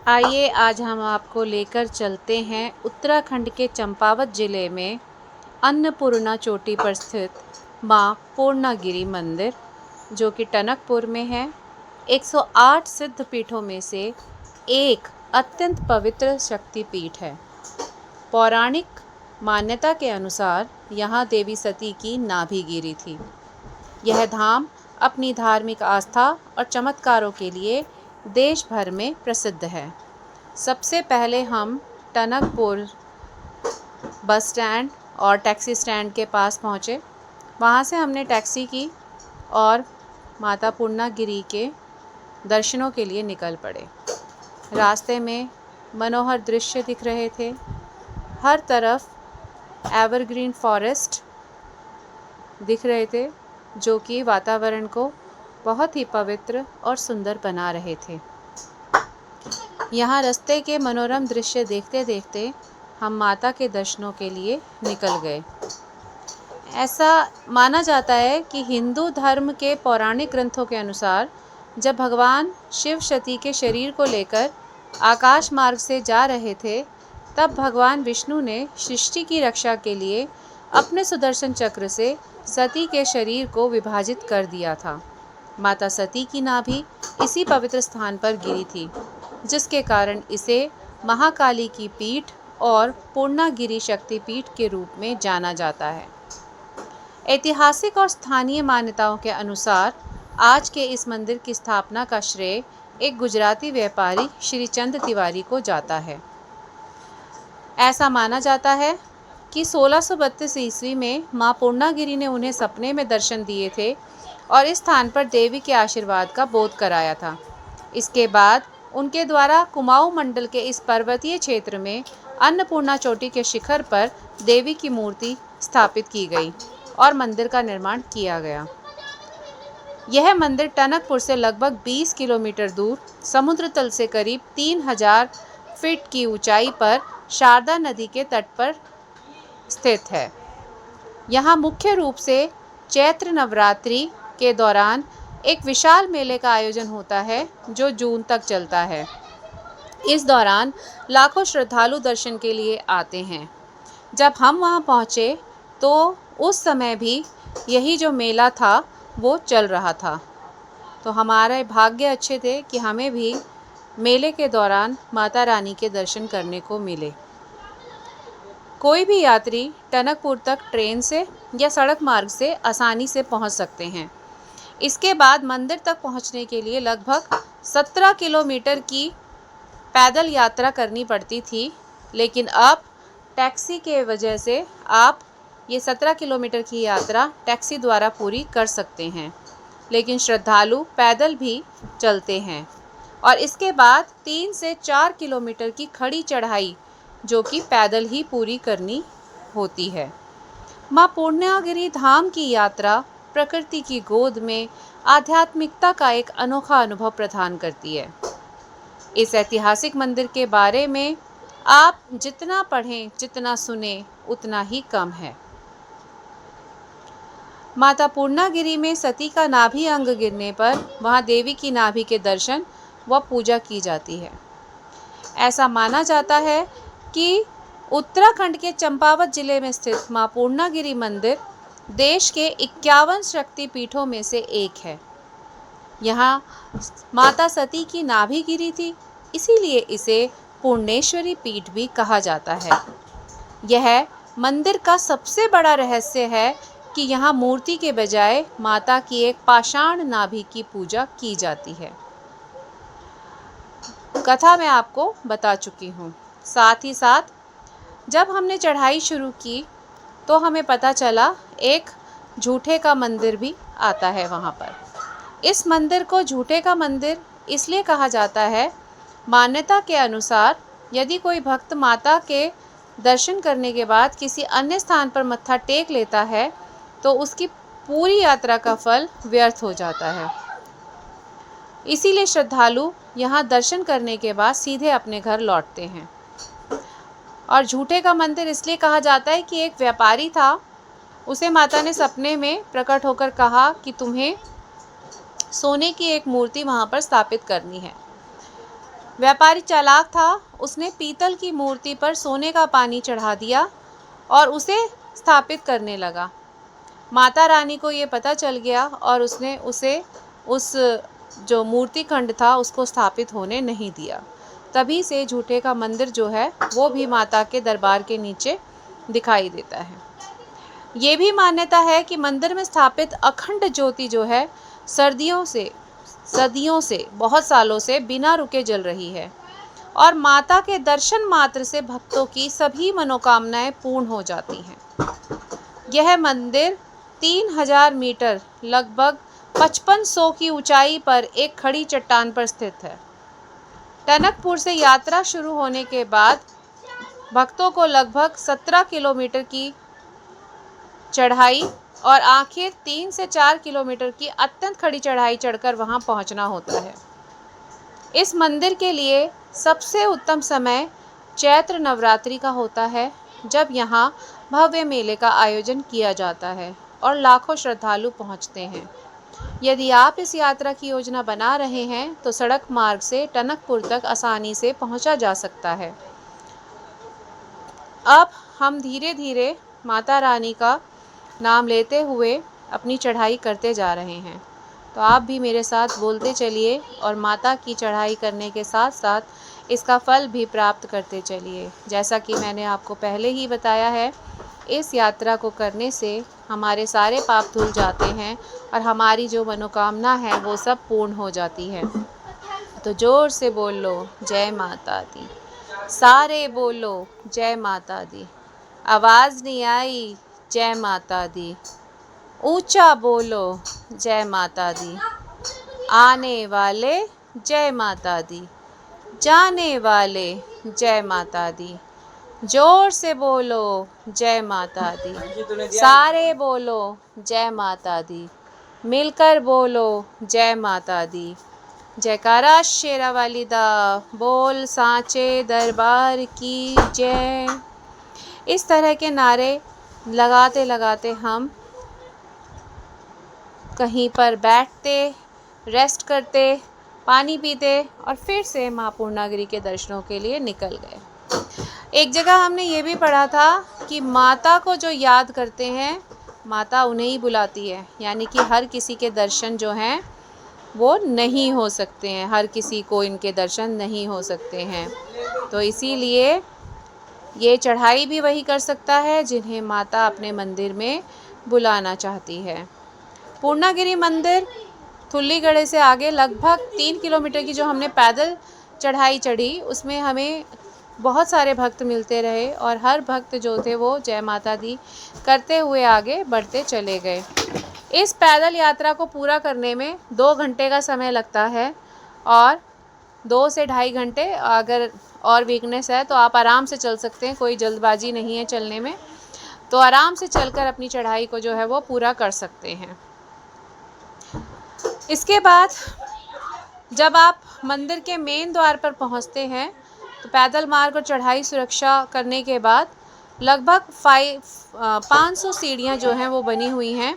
आइए आज हम आपको लेकर चलते हैं उत्तराखंड के चंपावत ज़िले में अन्नपूर्णा चोटी पर स्थित माँ पूर्णागिरि मंदिर, जो कि टनकपुर में है। 108 सिद्ध पीठों में से एक अत्यंत पवित्र शक्तिपीठ है। पौराणिक मान्यता के अनुसार यहाँ देवी सती की नाभि गिरी थी। यह धाम अपनी धार्मिक आस्था और चमत्कारों के लिए देश भर में प्रसिद्ध है। सबसे पहले हम टनकपुर बस स्टैंड और टैक्सी स्टैंड के पास पहुँचे। वहाँ से हमने टैक्सी की और माता पूर्णागिरि के दर्शनों के लिए निकल पड़े। रास्ते में मनोहर दृश्य दिख रहे थे। हर तरफ एवरग्रीन फॉरेस्ट दिख रहे थे, जो कि वातावरण को बहुत ही पवित्र और सुंदर बना रहे थे। यहाँ रास्ते के मनोरम दृश्य देखते देखते हम माता के दर्शनों के लिए निकल गए। ऐसा माना जाता है कि हिंदू धर्म के पौराणिक ग्रंथों के अनुसार जब भगवान शिव सती के शरीर को लेकर आकाश मार्ग से जा रहे थे, तब भगवान विष्णु ने सृष्टि की रक्षा के लिए अपने सुदर्शन चक्र से सती के शरीर को विभाजित कर दिया था। माता सती की नाभि इसी पवित्र स्थान पर गिरी थी, जिसके कारण इसे महाकाली की पीठ और पूर्णागिरि शक्तिपीठ के रूप में जाना जाता है। ऐतिहासिक और स्थानीय मान्यताओं के अनुसार आज के इस मंदिर की स्थापना का श्रेय एक गुजराती व्यापारी श्री चंद तिवारी को जाता है। ऐसा माना जाता है कि 1632 ईस्वी में मां पूर्णागिरि ने उन्हें सपने में दर्शन दिए थे और इस स्थान पर देवी के आशीर्वाद का बोध कराया था। इसके बाद उनके द्वारा कुमाऊं मंडल के इस पर्वतीय क्षेत्र में अन्नपूर्णा चोटी के शिखर पर देवी की मूर्ति स्थापित की गई और मंदिर का निर्माण किया गया। यह मंदिर टनकपुर से लगभग 20 किलोमीटर दूर समुद्र तल से करीब 3000 फीट की ऊंचाई पर शारदा नदी के तट पर स्थित है। यहाँ मुख्य रूप से चैत्र नवरात्रि के दौरान एक विशाल मेले का आयोजन होता है, जो जून तक चलता है। इस दौरान लाखों श्रद्धालु दर्शन के लिए आते हैं। जब हम वहाँ पहुँचे तो उस समय भी यही जो मेला था वो चल रहा था। तो हमारे भाग्य अच्छे थे कि हमें भी मेले के दौरान माता रानी के दर्शन करने को मिले। कोई भी यात्री टनकपुर तक ट्रेन से या सड़क मार्ग से आसानी से पहुंच सकते हैं। इसके बाद मंदिर तक पहुंचने के लिए लगभग 17 किलोमीटर की पैदल यात्रा करनी पड़ती थी, लेकिन अब टैक्सी के वजह से आप ये 17 किलोमीटर की यात्रा टैक्सी द्वारा पूरी कर सकते हैं। लेकिन श्रद्धालु पैदल भी चलते हैं और इसके बाद 3 से 4 किलोमीटर की खड़ी चढ़ाई, जो कि पैदल ही पूरी करनी होती है। मां पूर्णागिरि धाम की यात्रा प्रकृति की गोद में आध्यात्मिकता का एक अनोखा अनुभव प्रदान करती है। इस ऐतिहासिक मंदिर के बारे में आप जितना पढ़ें, जितना सुने, उतना ही कम है। माता पूर्णागिरि में सती का नाभि अंग गिरने पर वहां देवी की नाभि के दर्शन व पूजा की जाती है। ऐसा माना जाता है कि उत्तराखंड के चंपावत जिले में स्थित मां पूर्णागिरि मंदिर देश के 51 शक्तिपीठों में से एक है। यहाँ माता सती की नाभि गिरी थी, इसीलिए इसे पूर्णेश्वरी पीठ भी कहा जाता है। यह मंदिर का सबसे बड़ा रहस्य है कि यहाँ मूर्ति के बजाय माता की एक पाषाण नाभि की पूजा की जाती है। कथा मैं आपको बता चुकी हूँ। साथ ही साथ जब हमने चढ़ाई शुरू की तो हमें पता चला एक झूठे का मंदिर भी आता है वहाँ पर। इस मंदिर को झूठे का मंदिर इसलिए कहा जाता है, मान्यता के अनुसार यदि कोई भक्त माता के दर्शन करने के बाद किसी अन्य स्थान पर मत्था टेक लेता है तो उसकी पूरी यात्रा का फल व्यर्थ हो जाता है। इसीलिए श्रद्धालु यहाँ दर्शन करने के बाद सीधे अपने घर लौटते हैं। और झूठे का मंदिर इसलिए कहा जाता है कि एक व्यापारी था, उसे माता ने सपने में प्रकट होकर कहा कि तुम्हें सोने की एक मूर्ति वहाँ पर स्थापित करनी है। व्यापारी चालाक था, उसने पीतल की मूर्ति पर सोने का पानी चढ़ा दिया और उसे स्थापित करने लगा। माता रानी को ये पता चल गया और उसने उसे उस जो मूर्ति खंड था उसको स्थापित होने नहीं दिया। तभी से झूठे का मंदिर जो है वो भी माता के दरबार के नीचे दिखाई देता है। ये भी मान्यता है कि मंदिर में स्थापित अखंड ज्योति जो है सदियों से बहुत सालों से बिना रुके जल रही है और माता के दर्शन मात्र से भक्तों की सभी मनोकामनाएं पूर्ण हो जाती हैं। यह मंदिर 3000 मीटर लगभग 5500 की ऊंचाई पर एक खड़ी चट्टान पर स्थित है। टनकपुर से यात्रा शुरू होने के बाद भक्तों को लगभग 17 किलोमीटर की चढ़ाई और आखिर 3 से 4 किलोमीटर की अत्यंत खड़ी चढ़ाई चढ़कर वहां पहुंचना होता है। इस मंदिर के लिए सबसे उत्तम समय चैत्र नवरात्रि का होता है, जब यहाँ भव्य मेले का आयोजन किया जाता है और लाखों श्रद्धालु पहुँचते हैं। यदि आप इस यात्रा की योजना बना रहे हैं तो सड़क मार्ग से टनकपुर तक आसानी से पहुँचा जा सकता है। अब हम धीरे धीरे माता रानी का नाम लेते हुए अपनी चढ़ाई करते जा रहे हैं, तो आप भी मेरे साथ बोलते चलिए और माता की चढ़ाई करने के साथ साथ इसका फल भी प्राप्त करते चलिए। जैसा कि मैंने आपको पहले ही बताया है, इस यात्रा को करने से हमारे सारे पाप धुल जाते हैं और हमारी जो मनोकामना है वो सब पूर्ण हो जाती है। तो ज़ोर से बोल लो जय माता दी, सारे बोलो जय माता दी, आवाज़ नहीं आई जय माता दी, ऊंचा बोलो जय माता दी, आने वाले जय माता दी, जाने वाले जय माता दी, जोर से बोलो जय माता दी, सारे बोलो जय माता दी, मिलकर बोलो जय माता दी। जयकारा शेरा वाली दा, बोल सांचे दरबार की जय। इस तरह के नारे लगाते लगाते हम कहीं पर बैठते, रेस्ट करते, पानी पीते और फिर से माँ पूर्णागिरि के दर्शनों के लिए निकल गए। एक जगह हमने ये भी पढ़ा था कि माता को जो याद करते हैं माता उन्हें ही बुलाती है, यानी कि हर किसी के दर्शन जो हैं वो नहीं हो सकते हैं, हर किसी को इनके दर्शन नहीं हो सकते हैं। तो इसीलिए ये चढ़ाई भी वही कर सकता है जिन्हें माता अपने मंदिर में बुलाना चाहती है। पूर्णागिरि मंदिर थुल्लीगढ़े से आगे लगभग 3 किलोमीटर की जो हमने पैदल चढ़ाई चढ़ी, उसमें हमें बहुत सारे भक्त मिलते रहे और हर भक्त जो थे वो जय माता दी करते हुए आगे बढ़ते चले गए। इस पैदल यात्रा को पूरा करने में 2 घंटे का समय लगता है और 2 से ढाई घंटे अगर और वीकनेस है तो आप आराम से चल सकते हैं, कोई जल्दबाजी नहीं है चलने में, तो आराम से चलकर अपनी चढ़ाई को जो है वो पूरा कर सकते हैं। इसके बाद जब आप मंदिर के मेन द्वार पर पहुंचते हैं तो पैदल मार्ग और चढ़ाई सुरक्षा करने के बाद लगभग 500 सीढ़ियाँ जो हैं वो बनी हुई हैं,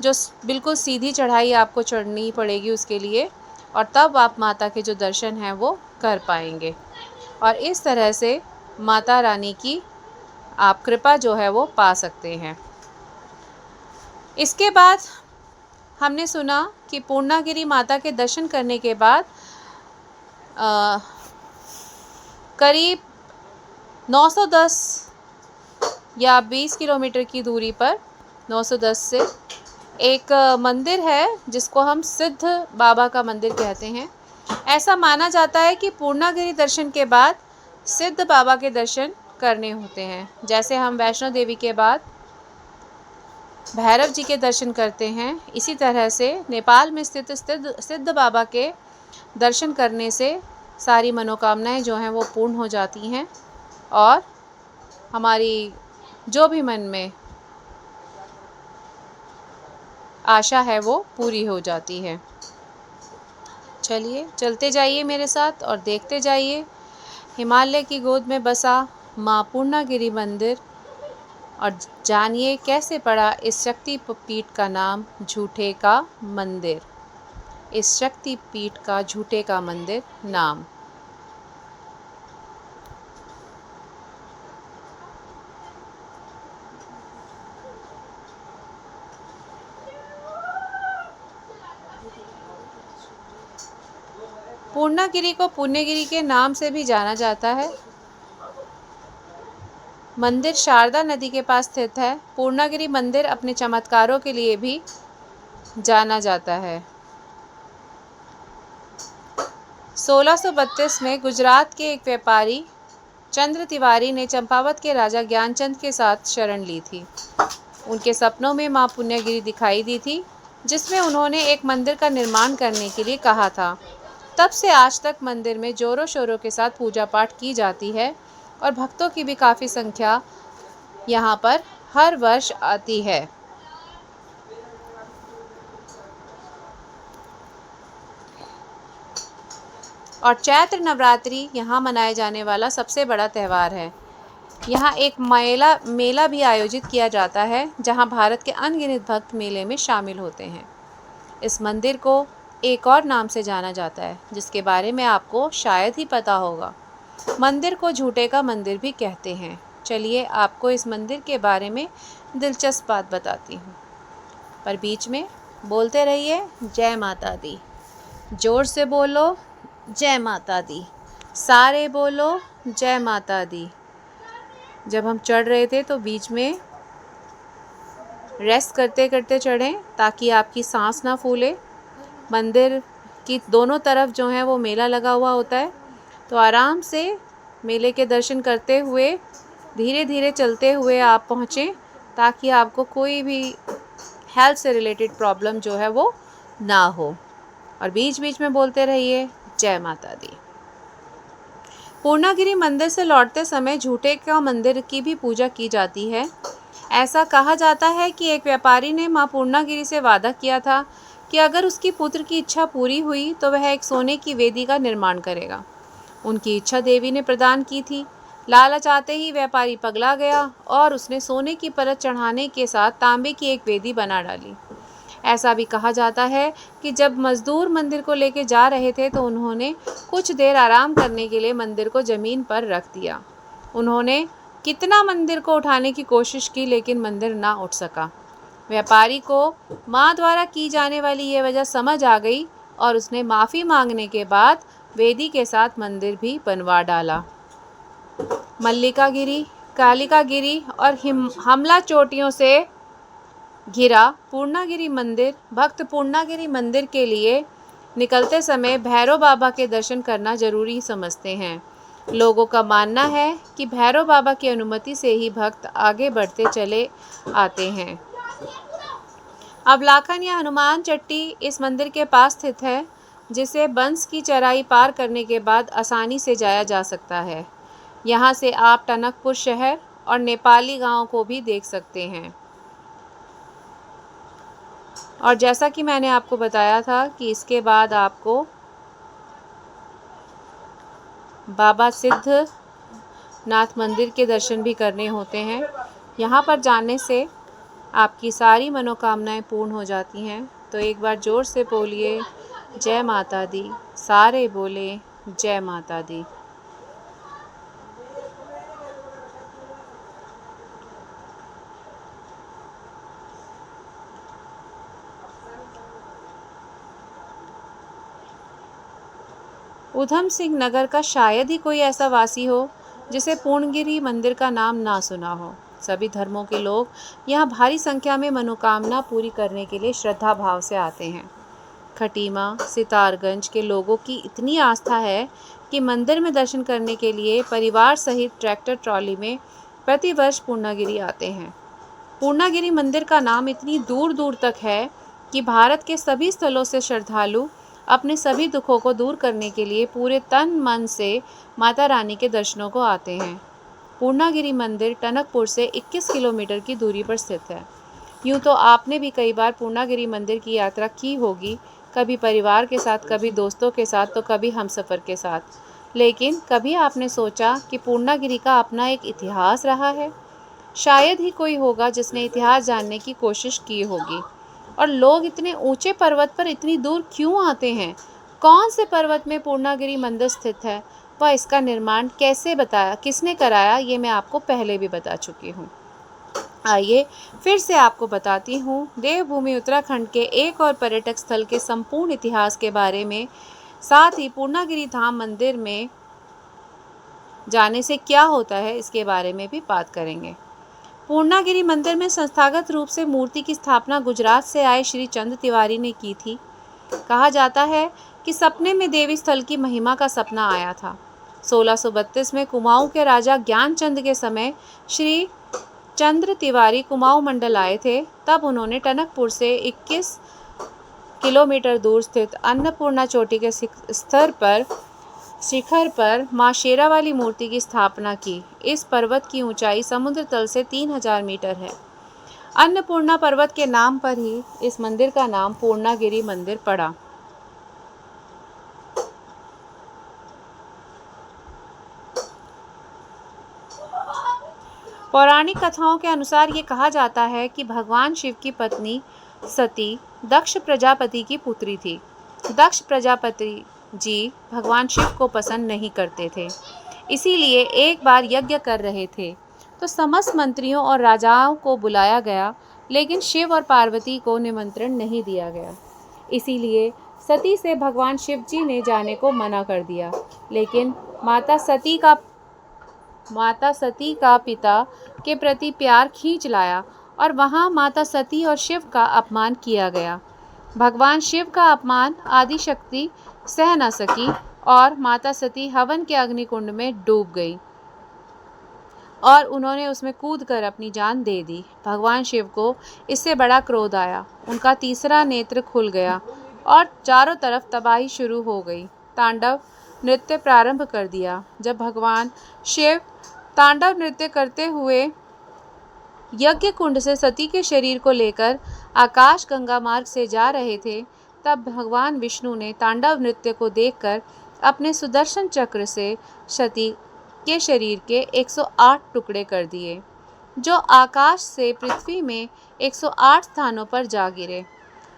जो बिल्कुल सीधी चढ़ाई आपको चढ़नी पड़ेगी उसके लिए, और तब आप माता के जो दर्शन हैं वो कर पाएंगे। और इस तरह से माता रानी की आप कृपा जो है वो पा सकते हैं। इसके बाद हमने सुना कि पूर्णागिरि माता के दर्शन करने के बाद करीब 910 या 20 किलोमीटर की दूरी पर 910 से एक मंदिर है जिसको हम सिद्ध बाबा का मंदिर कहते हैं। ऐसा माना जाता है कि पूर्णागिरि दर्शन के बाद सिद्ध बाबा के दर्शन करने होते हैं। जैसे हम वैष्णो देवी के बाद भैरव जी के दर्शन करते हैं, इसी तरह से नेपाल में स्थित सिद्ध बाबा के दर्शन करने से सारी मनोकामनाएं जो हैं वो पूर्ण हो जाती हैं और हमारी जो भी मन में आशा है वो पूरी हो जाती है। चलिए चलते जाइए मेरे साथ और देखते जाइए हिमालय की गोद में बसा माँ पूर्णागिरि मंदिर, और जानिए कैसे पड़ा इस शक्ति पीठ का नाम झूठे का मंदिर, इस शक्ति पीठ का झूठे का मंदिर नाम। पूर्णागिरि को पुण्यगिरि के नाम से भी जाना जाता है। मंदिर शारदा नदी के पास स्थित है। पूर्णागिरि मंदिर अपने चमत्कारों के लिए भी जाना जाता है। 1632 में गुजरात के एक व्यापारी चंद्र तिवारी ने चंपावत के राजा ज्ञानचंद के साथ शरण ली थी। उनके सपनों में मां पुण्यगिरि दिखाई दी थी, जिसमें उन्होंने एक मंदिर का निर्माण करने के लिए कहा था। तब से आज तक मंदिर में जोरों शोरों के साथ पूजा पाठ की जाती है और भक्तों की भी काफ़ी संख्या यहाँ पर हर वर्ष आती है। और चैत्र नवरात्रि यहाँ मनाए जाने वाला सबसे बड़ा त्यौहार है। यहाँ एक मेला भी आयोजित किया जाता है, जहाँ भारत के अनगिनत भक्त मेले में शामिल होते हैं। इस मंदिर को एक और नाम से जाना जाता है, जिसके बारे में आपको शायद ही पता होगा। मंदिर को झूठे का मंदिर भी कहते हैं। चलिए आपको इस मंदिर के बारे में दिलचस्प बात बताती हूँ, पर बीच में बोलते रहिए जय माता दी। जोर से बोलो जय माता दी, सारे बोलो जय माता दी। जब हम चढ़ रहे थे तो बीच में रेस्ट करते करते चढ़ें, ताकि आपकी सांस ना फूले। मंदिर की दोनों तरफ जो है वो मेला लगा हुआ होता है, तो आराम से मेले के दर्शन करते हुए धीरे धीरे चलते हुए आप पहुँचें, ताकि आपको कोई भी हेल्थ से रिलेटेड प्रॉब्लम जो है वो ना हो। और बीच बीच में बोलते रहिए जय माता दी। पूर्णागिरि मंदिर से लौटते समय झूठे का मंदिर की भी पूजा की जाती है। ऐसा कहा जाता है कि एक व्यापारी ने मां पूर्णागिरि से वादा किया था कि अगर उसकी पुत्र की इच्छा पूरी हुई तो वह एक सोने की वेदी का निर्माण करेगा। उनकी इच्छा देवी ने प्रदान की थी। लालच आते ही व्यापारी पगला गया और उसने सोने की परत चढ़ाने के साथ तांबे की एक वेदी बना डाली। ऐसा भी कहा जाता है कि जब मजदूर मंदिर को लेकर जा रहे थे तो उन्होंने कुछ देर आराम करने के लिए मंदिर को ज़मीन पर रख दिया। उन्होंने कितना मंदिर को उठाने की कोशिश की, लेकिन मंदिर ना उठ सका। व्यापारी को माँ द्वारा की जाने वाली ये वजह समझ आ गई और उसने माफ़ी मांगने के बाद वेदी के साथ मंदिर भी बनवा डाला। मल्लिकागिरी, कालिकागिरी और हमला चोटियों से घिरा पूर्णागिरि मंदिर। भक्त पूर्णागिरि मंदिर के लिए निकलते समय भैरव बाबा के दर्शन करना जरूरी समझते हैं। लोगों का मानना है कि भैरव बाबा की अनुमति से ही भक्त आगे बढ़ते चले आते हैं। अवलाखन या हनुमान चट्टी इस मंदिर के पास स्थित है, जिसे बंस की चराई पार करने के बाद आसानी से जाया जा सकता है। यहाँ से आप टनकपुर शहर और नेपाली गांव को भी देख सकते हैं। और जैसा कि मैंने आपको बताया था कि इसके बाद आपको बाबा सिद्धनाथ मंदिर के दर्शन भी करने होते हैं। यहाँ पर जाने से आपकी सारी मनोकामनाएं पूर्ण हो जाती हैं। तो एक बार ज़ोर से बोलिए जय माता दी, सारे बोले जय माता दी। उधम सिंह नगर का शायद ही कोई ऐसा वासी हो जिसे पूर्णगिरि मंदिर का नाम ना सुना हो। सभी धर्मों के लोग यहाँ भारी संख्या में मनोकामना पूरी करने के लिए श्रद्धा भाव से आते हैं। खटीमा, सितारगंज के लोगों की इतनी आस्था है कि मंदिर में दर्शन करने के लिए परिवार सहित ट्रैक्टर ट्रॉली में प्रतिवर्ष पूर्णागिरि आते हैं। पूर्णागिरि मंदिर का नाम इतनी दूर दूर तक है कि भारत के सभी स्थलों से श्रद्धालु अपने सभी दुखों को दूर करने के लिए पूरे तन मन से माता रानी के दर्शनों को आते हैं। पूर्णागिरि मंदिर टनकपुर से 21 किलोमीटर की दूरी पर स्थित है। यूँ तो आपने भी कई बार पूर्णागिरि मंदिर की यात्रा की होगी, कभी परिवार के साथ, कभी दोस्तों के साथ, तो कभी हमसफ़र के साथ। लेकिन कभी आपने सोचा कि पूर्णागिरि का अपना एक इतिहास रहा है? शायद ही कोई होगा जिसने इतिहास जानने की कोशिश की होगी। और लोग इतने ऊंचे पर्वत पर इतनी दूर क्यों आते हैं? कौन से पर्वत में पूर्णागिरि मंदिर स्थित है? वह इसका निर्माण कैसे बताया, किसने कराया, ये मैं आपको पहले भी बता चुकी हूँ। आइए फिर से आपको बताती हूँ देवभूमि उत्तराखंड के एक और पर्यटक स्थल के संपूर्ण इतिहास के बारे में, साथ ही पूर्णागिरि धाम मंदिर में जाने से क्या होता है इसके बारे में भी बात करेंगे। पूर्णागिरि मंदिर में संस्थागत रूप से मूर्ति की स्थापना गुजरात से आए श्री चंद तिवारी ने की थी। कहा जाता है कि सपने में देवी स्थल की महिमा का सपना आया था। 1632 में कुमाऊं के राजा ज्ञानचंद के समय श्री चंद्र तिवारी कुमाऊं मंडल आए थे। तब उन्होंने टनकपुर से 21 किलोमीटर दूर स्थित अन्नपूर्णा चोटी के शिखर पर मां शेरावाली मूर्ति की स्थापना की। इस पर्वत की ऊंचाई समुद्र तल से 3000 मीटर है। अन्नपूर्णा पर्वत के नाम पर ही इस मंदिर का नाम पूर्णागिरि मंदिर पड़ा। पौराणिक कथाओं के अनुसार ये कहा जाता है कि भगवान शिव की पत्नी सती दक्ष प्रजापति की पुत्री थी। दक्ष प्रजापति जी भगवान शिव को पसंद नहीं करते थे, इसीलिए एक बार यज्ञ कर रहे थे तो समस्त मंत्रियों और राजाओं को बुलाया गया, लेकिन शिव और पार्वती को निमंत्रण नहीं दिया गया। इसीलिए सती से भगवान शिव जी ने जाने को मना कर दिया, लेकिन माता सती का पिता के प्रति प्यार खींच लाया और वहां माता सती और शिव का अपमान किया गया। भगवान शिव का अपमान आदि शक्ति सह न सकी और माता सती हवन के अग्निकुंड में डूब गई और उन्होंने उसमें कूदकर अपनी जान दे दी। भगवान शिव को इससे बड़ा क्रोध आया। उनका तीसरा नेत्र खुल गया और चारों तरफ तबाही शुरू हो गई। तांडव नृत्य प्रारंभ कर दिया। जब भगवान शिव तांडव नृत्य करते हुए यज्ञ कुंड से सती के शरीर को लेकर आकाश गंगा मार्ग से जा रहे थे, तब भगवान विष्णु ने तांडव नृत्य को देखकर अपने सुदर्शन चक्र से सती के शरीर के 108 टुकड़े कर दिए, जो आकाश से पृथ्वी में 108 स्थानों पर जा गिरे।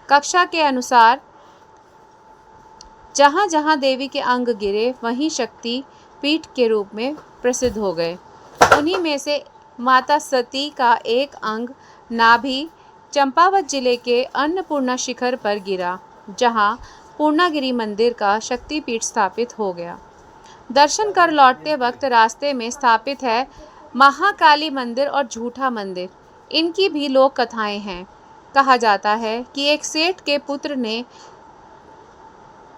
कक्षा के अनुसार जहाँ जहाँ देवी के अंग गिरे वहीं शक्ति पीठ के रूप में प्रसिद्ध हो गए। उन्हीं में से माता सती का एक अंग नाभि चंपावत जिले के अन्नपूर्णा शिखर पर गिरा, जहां पूर्णागिरि मंदिर का शक्तिपीठ स्थापित हो गया। दर्शन कर लौटते वक्त रास्ते में स्थापित है महाकाली मंदिर और झूठा मंदिर। इनकी भी लोक कथाएं हैं। कहा जाता है कि एक सेठ के पुत्र ने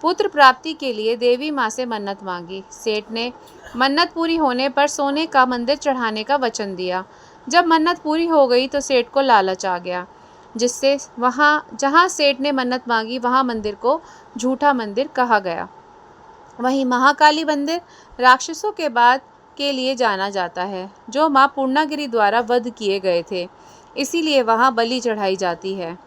पुत्र प्राप्ति के लिए देवी माँ से मन्नत मांगी। सेठ ने मन्नत पूरी होने पर सोने का मंदिर चढ़ाने का वचन दिया। जब मन्नत पूरी हो गई तो सेठ को लालच आ गया, जिससे जहाँ सेठ ने मन्नत मांगी वहाँ मंदिर को झूठा मंदिर कहा गया। वहीं महाकाली मंदिर राक्षसों के बाद के लिए जाना जाता है, जो माँ पूर्णागिरि द्वारा वध किए गए थे, इसीलिए वहाँ बलि चढ़ाई जाती है।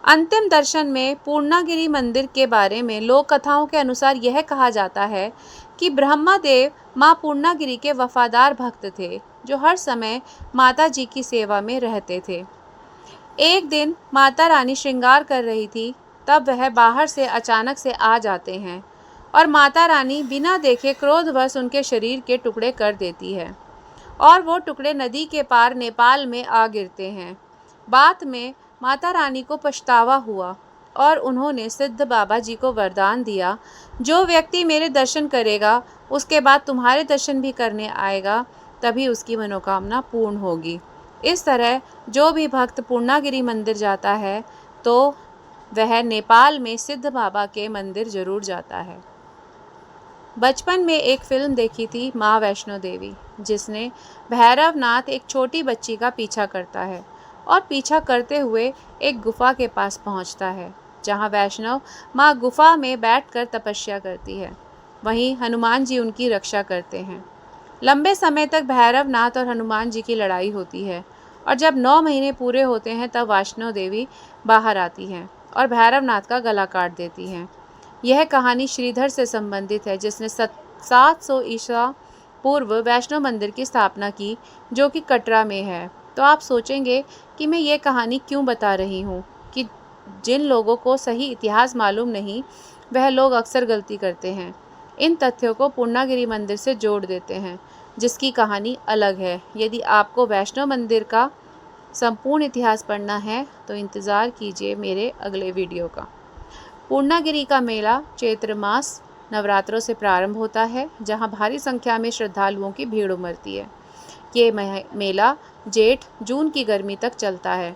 अंतिम दर्शन में पूर्णागिरि मंदिर के बारे में लोक कथाओं के अनुसार यह कहा जाता है कि ब्रह्मदेव माँ पूर्णागिरि के वफादार भक्त थे, जो हर समय माता जी की सेवा में रहते थे। एक दिन माता रानी श्रृंगार कर रही थी, तब वह बाहर से अचानक से आ जाते हैं और माता रानी बिना देखे क्रोधवश उनके शरीर के टुकड़े कर देती है और वो टुकड़े नदी के पार नेपाल में आ गिरते हैं। बाद में माता रानी को पछतावा हुआ और उन्होंने सिद्ध बाबा जी को वरदान दिया, जो व्यक्ति मेरे दर्शन करेगा उसके बाद तुम्हारे दर्शन भी करने आएगा, तभी उसकी मनोकामना पूर्ण होगी। इस तरह जो भी भक्त पूर्णागिरि मंदिर जाता है तो वह नेपाल में सिद्ध बाबा के मंदिर जरूर जाता है। बचपन में एक फिल्म देखी थी माँ वैष्णो देवी, जिसने भैरवनाथ एक छोटी बच्ची का पीछा करता है और पीछा करते हुए एक गुफा के पास पहुंचता है, जहां वैष्णव माँ गुफा में बैठकर तपस्या करती है। वहीं हनुमान जी उनकी रक्षा करते हैं। लंबे समय तक भैरवनाथ और हनुमान जी की लड़ाई होती है और जब 9 महीने पूरे होते हैं तब वैष्णो देवी बाहर आती हैं और भैरवनाथ का गला काट देती हैं। यह कहानी श्रीधर से संबंधित है, जिसने 700 ईसा पूर्व वैष्णो मंदिर की स्थापना की, जो कि कटरा में है। तो आप सोचेंगे कि मैं ये कहानी क्यों बता रही हूँ, कि जिन लोगों को सही इतिहास मालूम नहीं वह लोग अक्सर गलती करते हैं। इन तथ्यों को पूर्णागिरि मंदिर से जोड़ देते हैं, जिसकी कहानी अलग है। यदि आपको वैष्णो मंदिर का संपूर्ण इतिहास पढ़ना है तो इंतज़ार कीजिए मेरे अगले वीडियो का। पूर्णागिरि का मेला चैत्र मास नवरात्रों से प्रारंभ होता है, जहां भारी संख्या में श्रद्धालुओं की भीड़ उमड़ती है। ये मेला जेठ जून की गर्मी तक चलता है।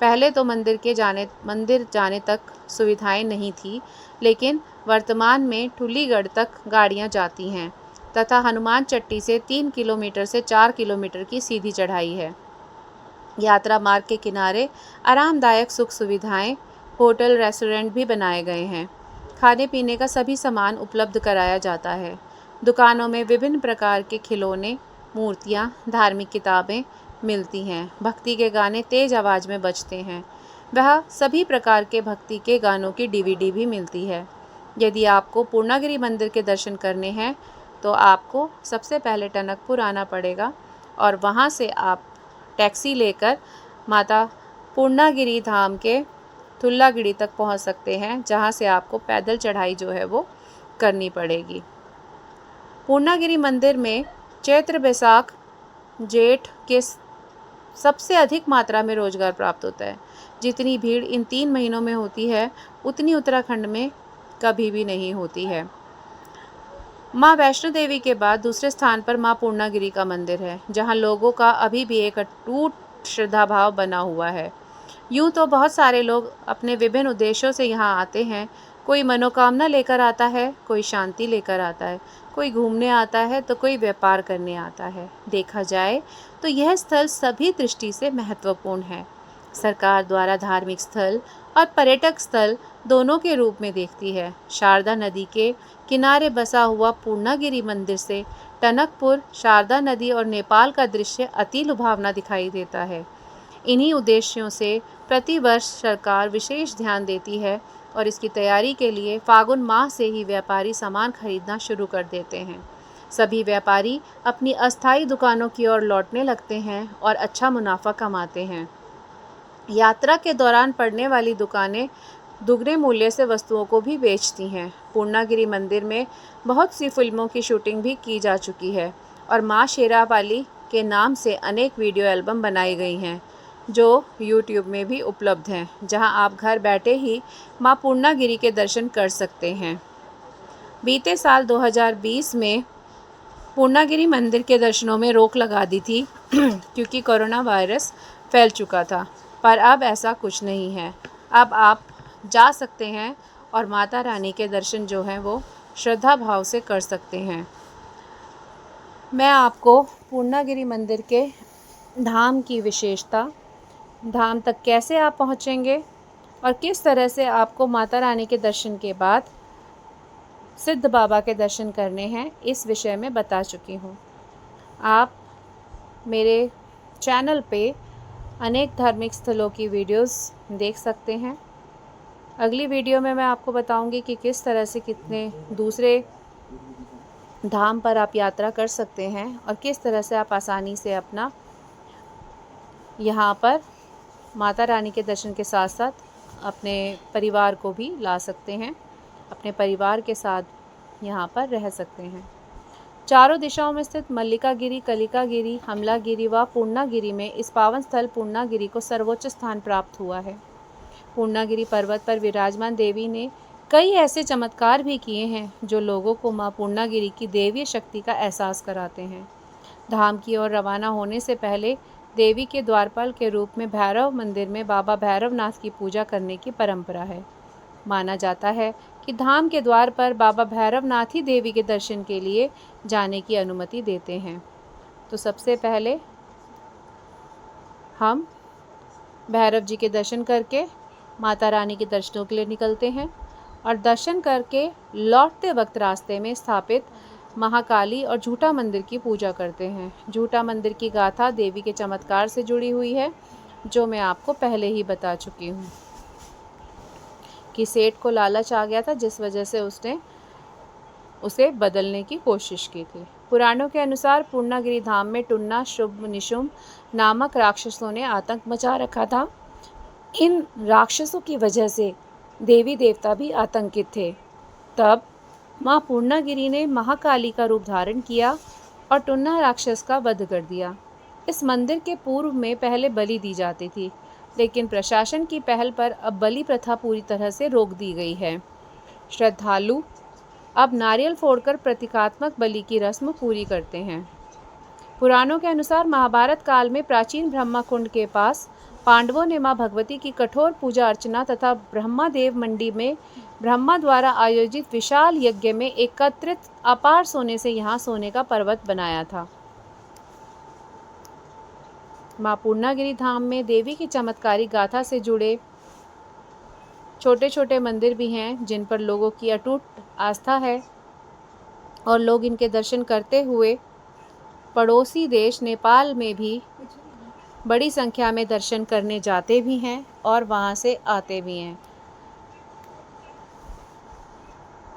पहले तो मंदिर जाने तक सुविधाएं नहीं थी, लेकिन वर्तमान में ठुल्लीगढ़ तक गाड़ियां जाती हैं तथा हनुमान चट्टी से 3 किलोमीटर से 4 किलोमीटर की सीधी चढ़ाई है। यात्रा मार्ग के किनारे आरामदायक सुख सुविधाएं, होटल, रेस्टोरेंट भी बनाए गए हैं। खाने पीने का सभी सामान उपलब्ध कराया जाता है। दुकानों में विभिन्न प्रकार के खिलौने, मूर्तियाँ, धार्मिक किताबें मिलती हैं। भक्ति के गाने तेज आवाज़ में बजते हैं। वह सभी प्रकार के भक्ति के गानों की डीवीडी भी मिलती है। यदि आपको पूर्णागिरि मंदिर के दर्शन करने हैं तो आपको सबसे पहले टनकपुर आना पड़ेगा और वहाँ से आप टैक्सी लेकर माता पूर्णागिरि धाम के थुल्लागिरी तक पहुँच सकते हैं, जहाँ से आपको पैदल चढ़ाई जो है वो करनी पड़ेगी। पूर्णागिरि मंदिर में चैत्र, बैसाख, जेठ के सबसे अधिक मात्रा में रोजगार प्राप्त होता है। जितनी भीड़ इन 3 महीनों में होती है, उतनी उत्तराखंड में कभी भी नहीं होती है। माँ वैष्णो देवी के बाद दूसरे स्थान पर माँ पूर्णागिरि का मंदिर है, जहाँ लोगों का अभी भी एक अटूट श्रद्धा भाव बना हुआ है। यूँ तो बहुत सारे लोग अपने विभिन्न उद्देश्यों से यहाँ आते हैं। कोई मनोकामना लेकर आता है, कोई शांति लेकर आता है, कोई घूमने आता है तो कोई व्यापार करने आता है। देखा जाए तो यह स्थल सभी दृष्टि से महत्वपूर्ण है। सरकार द्वारा धार्मिक स्थल और पर्यटक स्थल दोनों के रूप में देखती है। शारदा नदी के किनारे बसा हुआ पूर्णागिरि मंदिर से टनकपुर, शारदा नदी और नेपाल का दृश्य अति लुभावना दिखाई देता है। इन्हीं उद्देश्यों से प्रतिवर्ष सरकार विशेष ध्यान देती है और इसकी तैयारी के लिए फागुन माह से ही व्यापारी सामान खरीदना शुरू कर देते हैं। सभी व्यापारी अपनी अस्थायी दुकानों की ओर लौटने लगते हैं और अच्छा मुनाफा कमाते हैं। यात्रा के दौरान पड़ने वाली दुकानें दुगने मूल्य से वस्तुओं को भी बेचती हैं। पूर्णागिरि मंदिर में बहुत सी फिल्मों की शूटिंग भी की जा चुकी है और माँ शेरावाली के नाम से अनेक वीडियो एल्बम बनाई गई हैं, जो YouTube में भी उपलब्ध हैं, जहां आप घर बैठे ही माँ पूर्णागिरि के दर्शन कर सकते हैं। बीते साल 2020 में पूर्णागिरि मंदिर के दर्शनों में रोक लगा दी थी क्योंकि कोरोना वायरस फैल चुका था, पर अब ऐसा कुछ नहीं है। अब आप जा सकते हैं और माता रानी के दर्शन जो हैं वो श्रद्धा भाव से कर सकते हैं। मैं आपको पूर्णागिरि मंदिर के धाम की विशेषता, धाम तक कैसे आप पहुँचेंगे और किस तरह से आपको माता रानी के दर्शन के बाद सिद्ध बाबा के दर्शन करने हैं, इस विषय में बता चुकी हूँ। आप मेरे चैनल पे अनेक धार्मिक स्थलों की वीडियोस देख सकते हैं। अगली वीडियो में मैं आपको बताऊंगी कि किस तरह से कितने दूसरे धाम पर आप यात्रा कर सकते हैं और किस तरह से आप आसानी से अपना यहाँ पर माता रानी के दर्शन के साथ साथ अपने परिवार को भी ला सकते हैं, अपने परिवार के साथ यहाँ पर रह सकते हैं। चारों दिशाओं में स्थित मल्लिकागिरी, कलिकागिरी, हमलागिरी व पूर्णागिरि में इस पावन स्थल पूर्णागिरि को सर्वोच्च स्थान प्राप्त हुआ है। पूर्णागिरि पर्वत पर विराजमान देवी ने कई ऐसे चमत्कार भी किए हैं जो लोगों को माँ पूर्णागिरि की दैवीय शक्ति का एहसास कराते हैं। धाम की ओर रवाना होने से पहले देवी के द्वारपाल के रूप में भैरव मंदिर में बाबा भैरवनाथ की पूजा करने की परंपरा है। माना जाता है कि धाम के द्वार पर बाबा भैरवनाथ ही देवी के दर्शन के लिए जाने की अनुमति देते हैं। तो सबसे पहले हम भैरव जी के दर्शन करके माता रानी के दर्शनों के लिए निकलते हैं और दर्शन करके लौटते वक्त रास्ते में स्थापित महाकाली और झूठा मंदिर की पूजा करते हैं। झूठा मंदिर की गाथा देवी के चमत्कार से जुड़ी हुई है, जो मैं आपको पहले ही बता चुकी हूँ कि सेठ को लालच आ गया था, जिस वजह से उसने उसे बदलने की कोशिश की थी। पुराणों के अनुसार पूर्णागिरि धाम में टुन्ना, शुभ, निशुम्भ नामक राक्षसों ने आतंक मचा रखा था। इन राक्षसों की वजह से देवी देवता भी आतंकित थे। तब माँ पूर्णागिरि ने महाकाली का रूप धारण किया और टुन्ना राक्षस का वध कर दिया। इस मंदिर के पूर्व में पहले बलि दी जाती थी, लेकिन प्रशासन की पहल पर अब बलि प्रथा पूरी तरह से रोक दी गई है। श्रद्धालु अब नारियल फोड़कर प्रतीकात्मक बलि की रस्म पूरी करते हैं। पुराणों के अनुसार महाभारत काल में प्राचीन ब्रह्मा कुंड के पास पांडवों ने मां भगवती की कठोर पूजा अर्चना तथा ब्रह्मादेव मंडी में ब्रह्मा द्वारा आयोजित विशाल यज्ञ में एकत्रित अपार सोने से यहाँ सोने का पर्वत बनाया था। मां पूर्णागिरि धाम में देवी की चमत्कारिक गाथा से जुड़े छोटे छोटे मंदिर भी हैं जिन पर लोगों की अटूट आस्था है और लोग इनके दर्शन करते हुए पड़ोसी देश नेपाल में भी बड़ी संख्या में दर्शन करने जाते भी हैं और वहाँ से आते भी हैं।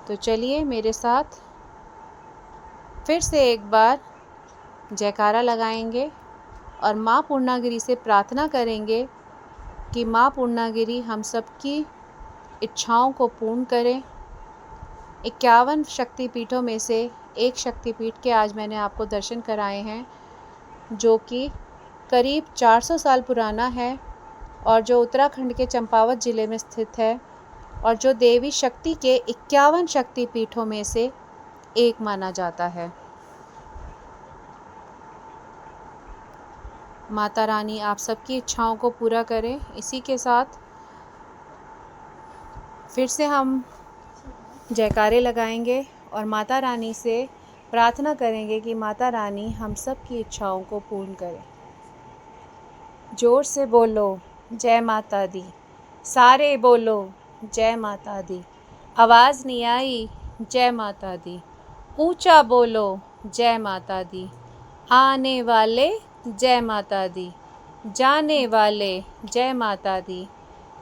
तो चलिए मेरे साथ फिर से एक बार जयकारा लगाएंगे और माँ पूर्णागिरि से प्रार्थना करेंगे कि माँ पूर्णागिरि हम सबकी इच्छाओं को पूर्ण करें। 51 शक्तिपीठों में से एक शक्तिपीठ के आज मैंने आपको दर्शन कराए हैं, जो कि करीब 400 साल पुराना है और जो उत्तराखंड के चंपावत ज़िले में स्थित है और जो देवी शक्ति के 51 शक्तिपीठों में से एक माना जाता है। माता रानी आप सबकी इच्छाओं को पूरा करें। इसी के साथ फिर से हम जयकारे लगाएंगे और माता रानी से प्रार्थना करेंगे कि माता रानी हम सब की इच्छाओं को पूर्ण करें। जोर से बोलो जय माता दी, सारे बोलो जय माता दी। आवाज़ नहीं आई, जय माता दी। ऊंचा बोलो जय माता दी। आने वाले जय माता दी, जाने वाले जय माता दी।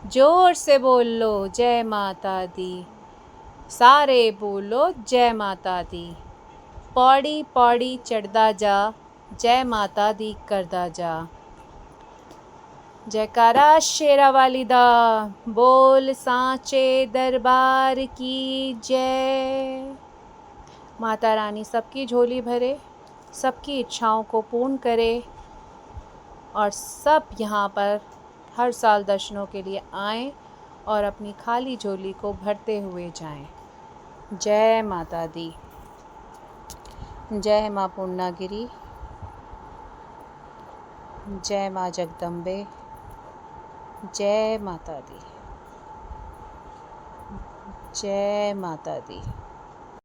जोर से बोलो जय माता दी, सारे बोलो जय माता दी। पौड़ी पौड़ी चढ़दा जा, जय माता दी करदा जा। जयकारा शेरा वाली दा, बोल सांचे दरबार की जय। माता रानी सबकी झोली भरे, सबकी इच्छाओं को पूर्ण करे और सब यहाँ पर हर साल दर्शनों के लिए आएं और अपनी खाली झोली को भरते हुए जाएं। जय माता दी। जय माँ पूर्णागिरि, जय माँ जगदम्बे, जय माता दी, जय माता दी।